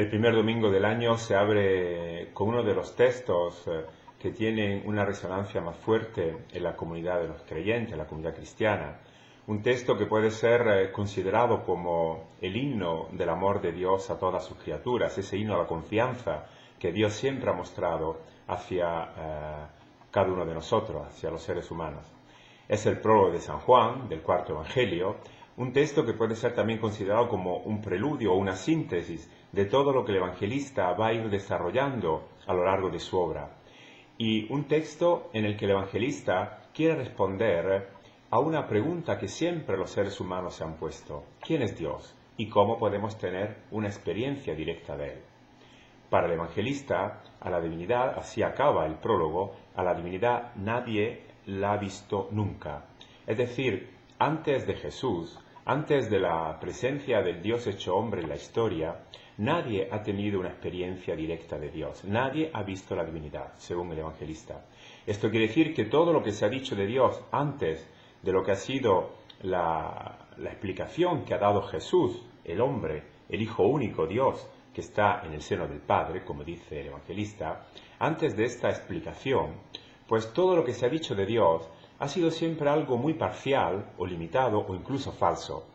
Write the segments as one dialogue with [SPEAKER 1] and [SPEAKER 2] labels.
[SPEAKER 1] El primer domingo del año se abre con uno de los textos que tienen una resonancia más fuerte en la comunidad de los creyentes, en la comunidad cristiana. Un texto que puede ser considerado como el himno del amor de Dios a todas sus criaturas, ese himno a la confianza que Dios siempre ha mostrado hacia cada uno de nosotros, hacia los seres humanos. Es el prólogo de San Juan, del cuarto Evangelio, un texto que puede ser también considerado como un preludio o una síntesis de todo lo que el evangelista va a ir desarrollando a lo largo de su obra. Y un texto en el que el evangelista quiere responder a una pregunta que siempre los seres humanos se han puesto: ¿quién es Dios? ¿Y cómo podemos tener una experiencia directa de Él? Para el evangelista, a la divinidad, así acaba el prólogo, a la divinidad nadie la ha visto nunca. Es decir, antes de Jesús, antes de la presencia del Dios hecho hombre en la historia, nadie ha tenido una experiencia directa de Dios. Nadie ha visto la divinidad, según el evangelista. Esto quiere decir que todo lo que se ha dicho de Dios antes de lo que ha sido la explicación que ha dado Jesús, el hombre, el Hijo único, Dios, que está en el seno del Padre, como dice el evangelista, antes de esta explicación, pues todo lo que se ha dicho de Dios ha sido siempre algo muy parcial o limitado o incluso falso.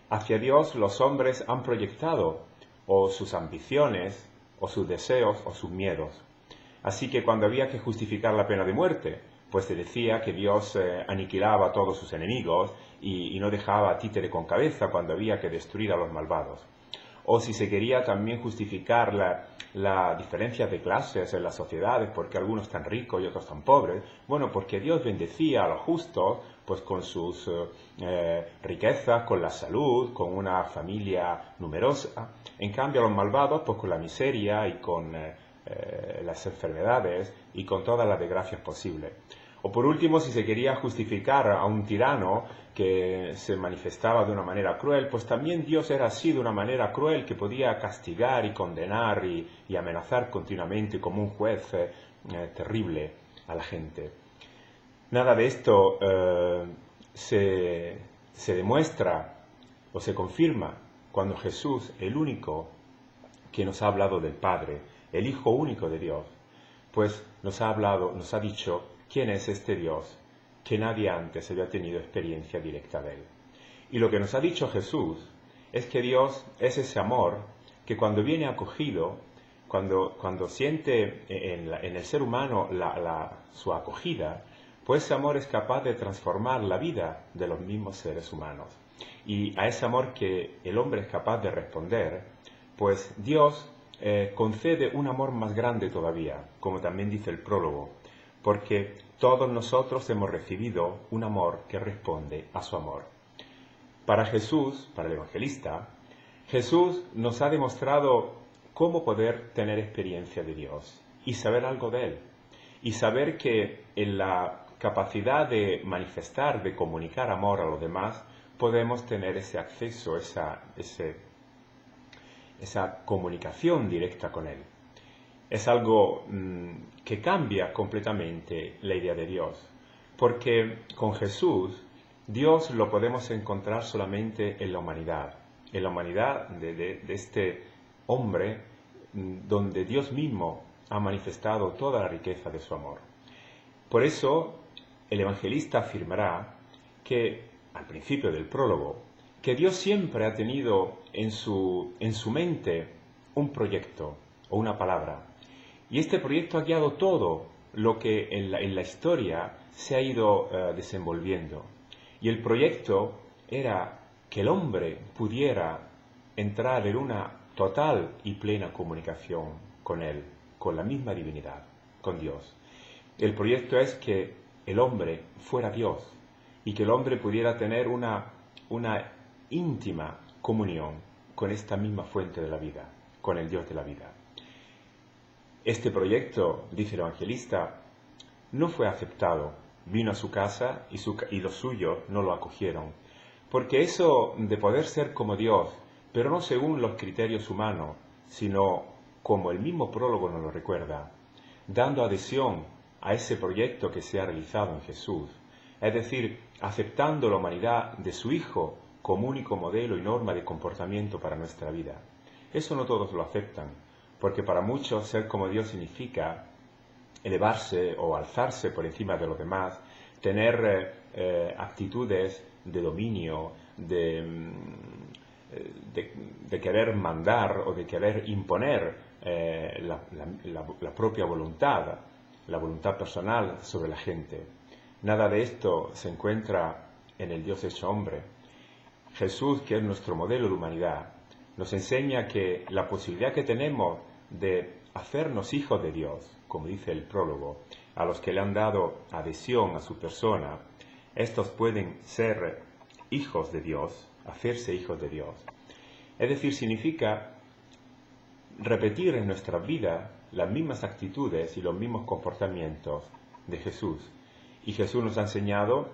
[SPEAKER 1] Hacia Dios los hombres han proyectado o sus ambiciones, o sus deseos, o sus miedos. Así que cuando había que justificar la pena de muerte, pues se decía que Dios aniquilaba a todos sus enemigos y no dejaba títere con cabeza cuando había que destruir a los malvados. O si se quería también justificar la diferencia de clases en las sociedades, porque algunos tan ricos y otros tan pobres, bueno, porque Dios bendecía a los justos pues con sus riquezas, con la salud, con una familia numerosa. En cambio a los malvados pues con la miseria y con las enfermedades y con todas las desgracias posibles. O por último, si se quería justificar a un tirano que se manifestaba de una manera cruel, pues también Dios era así de una manera cruel, que podía castigar y condenar y amenazar continuamente como un juez terrible a la gente. Nada de esto se demuestra o se confirma cuando Jesús, el único que nos ha hablado del Padre, el Hijo único de Dios, pues nos ha dicho quién es este Dios, que nadie antes había tenido experiencia directa de Él. Y lo que nos ha dicho Jesús es que Dios es ese amor que cuando viene acogido, cuando siente en el ser humano su acogida, pues ese amor es capaz de transformar la vida de los mismos seres humanos. Y a ese amor que el hombre es capaz de responder, pues Dios concede un amor más grande todavía, como también dice el prólogo, porque todos nosotros hemos recibido un amor que responde a su amor. Para Jesús, para el evangelista, Jesús nos ha demostrado cómo poder tener experiencia de Dios y saber algo de Él, y saber que en la capacidad de manifestar, de comunicar amor a los demás, podemos tener ese acceso, esa comunicación directa con Él. Es algo que cambia completamente la idea de Dios, porque con Jesús, Dios lo podemos encontrar solamente en la humanidad de este hombre, donde Dios mismo ha manifestado toda la riqueza de su amor. Por eso, el evangelista afirmará que, al principio del prólogo, que Dios siempre ha tenido en su mente un proyecto o una palabra. Y este proyecto ha guiado todo lo que en la historia se ha ido desenvolviendo. Y el proyecto era que el hombre pudiera entrar en una total y plena comunicación con Él, con la misma divinidad, con Dios. El proyecto es que el hombre fuera Dios y que el hombre pudiera tener una íntima comunión con esta misma fuente de la vida, con el Dios de la vida. Este proyecto, dice el evangelista, no fue aceptado. Vino a su casa y los suyos no lo acogieron. Porque eso de poder ser como Dios, pero no según los criterios humanos, sino como el mismo prólogo nos lo recuerda, dando adhesión a ese proyecto que se ha realizado en Jesús, es decir, aceptando la humanidad de su Hijo como único modelo y norma de comportamiento para nuestra vida. Eso no todos lo aceptan, porque para muchos ser como Dios significa elevarse o alzarse por encima de los demás, tener actitudes de dominio, de querer mandar o de querer imponer la propia voluntad, la voluntad personal sobre la gente. Nada de esto se encuentra en el Dios hecho hombre. Jesús, que es nuestro modelo de humanidad, nos enseña que la posibilidad que tenemos de hacernos hijos de Dios, como dice el prólogo, a los que le han dado adhesión a su persona, estos pueden ser hijos de Dios, hacerse hijos de Dios. Es decir, significa repetir en nuestra vida las mismas actitudes y los mismos comportamientos de Jesús. Y Jesús nos ha enseñado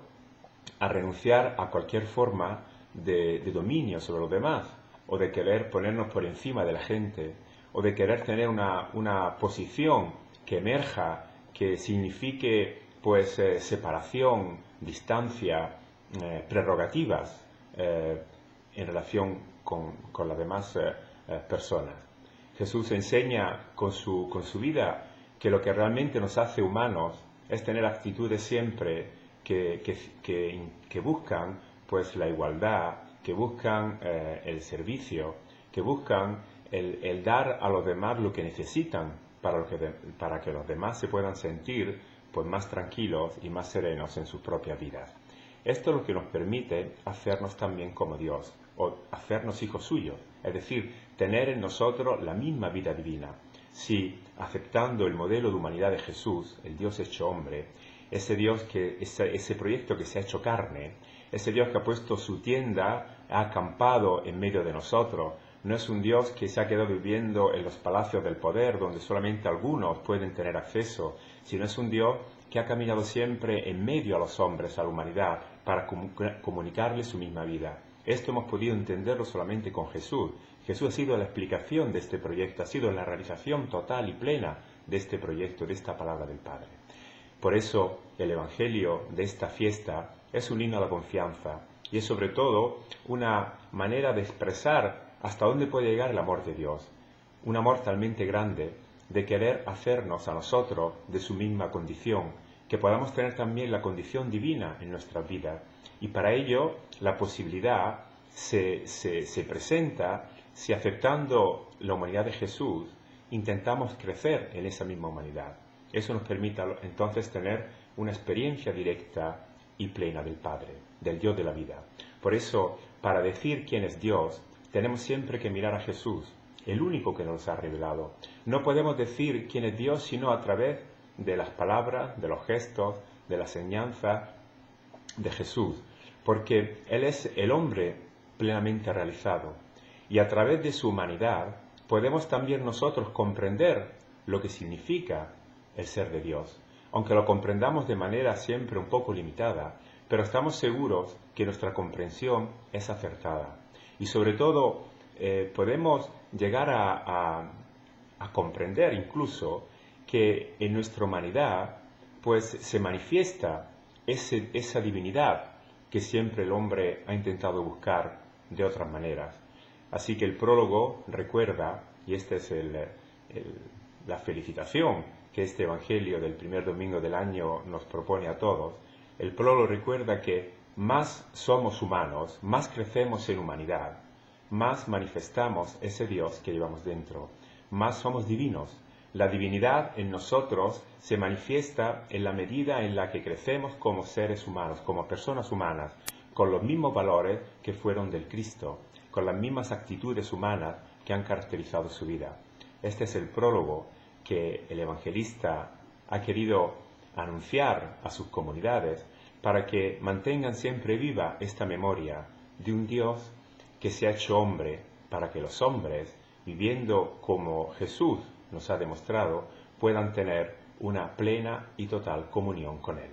[SPEAKER 1] a renunciar a cualquier forma de dominio sobre los demás, o de querer ponernos por encima de la gente, o de querer tener una posición que emerja, que signifique pues separación, distancia, prerrogativas en relación con las demás personas. Jesús enseña con su vida que lo que realmente nos hace humanos es tener actitudes siempre que buscan pues la igualdad, que buscan el servicio, que buscan el dar a los demás lo que necesitan para que los demás se puedan sentir pues más tranquilos y más serenos en sus propias vidas. Esto es lo que nos permite hacernos también como Dios, o hacernos hijos suyos, es decir, tener en nosotros la misma vida divina. Si aceptando el modelo de humanidad de Jesús, el Dios hecho hombre, ese Dios ese proyecto que se ha hecho carne, ese Dios que ha puesto su tienda, ha acampado en medio de nosotros, no es un Dios que se ha quedado viviendo en los palacios del poder, donde solamente algunos pueden tener acceso, sino es un Dios que ha caminado siempre en medio a los hombres, a la humanidad, para comunicarles su misma vida. Esto hemos podido entenderlo solamente con Jesús. Jesús ha sido la explicación de este proyecto, ha sido la realización total y plena de este proyecto, de esta palabra del Padre. Por eso el Evangelio de esta fiesta es un himno a la confianza y es sobre todo una manera de expresar hasta dónde puede llegar el amor de Dios. Un amor talmente grande de querer hacernos a nosotros de su misma condición, que podamos tener también la condición divina en nuestras vidas. Y para ello la posibilidad se presenta si aceptando la humanidad de Jesús intentamos crecer en esa misma humanidad. Eso nos permite entonces tener una experiencia directa y plena del Padre, del Dios de la vida. Por eso, para decir quién es Dios, tenemos siempre que mirar a Jesús, el único que nos ha revelado. No podemos decir quién es Dios sino a través de las palabras, de los gestos, de la enseñanza de Jesús, porque Él es el hombre plenamente realizado. Y a través de su humanidad podemos también nosotros comprender lo que significa el ser de Dios, aunque lo comprendamos de manera siempre un poco limitada, pero estamos seguros que nuestra comprensión es acertada. Y sobre todo podemos llegar a comprender incluso que en nuestra humanidad pues se manifiesta esa divinidad que siempre el hombre ha intentado buscar de otras maneras. Así que el prólogo recuerda, y esta es la felicitación que este Evangelio del primer domingo del año nos propone a todos, el prólogo recuerda que más somos humanos, más crecemos en humanidad, más manifestamos ese Dios que llevamos dentro, más somos divinos. La divinidad en nosotros se manifiesta en la medida en la que crecemos como seres humanos, como personas humanas, con los mismos valores que fueron del Cristo, con las mismas actitudes humanas que han caracterizado su vida. Este es el prólogo que el evangelista ha querido anunciar a sus comunidades para que mantengan siempre viva esta memoria de un Dios que se ha hecho hombre para que los hombres, viviendo como Jesús nos ha demostrado, puedan tener una plena y total comunión con Él.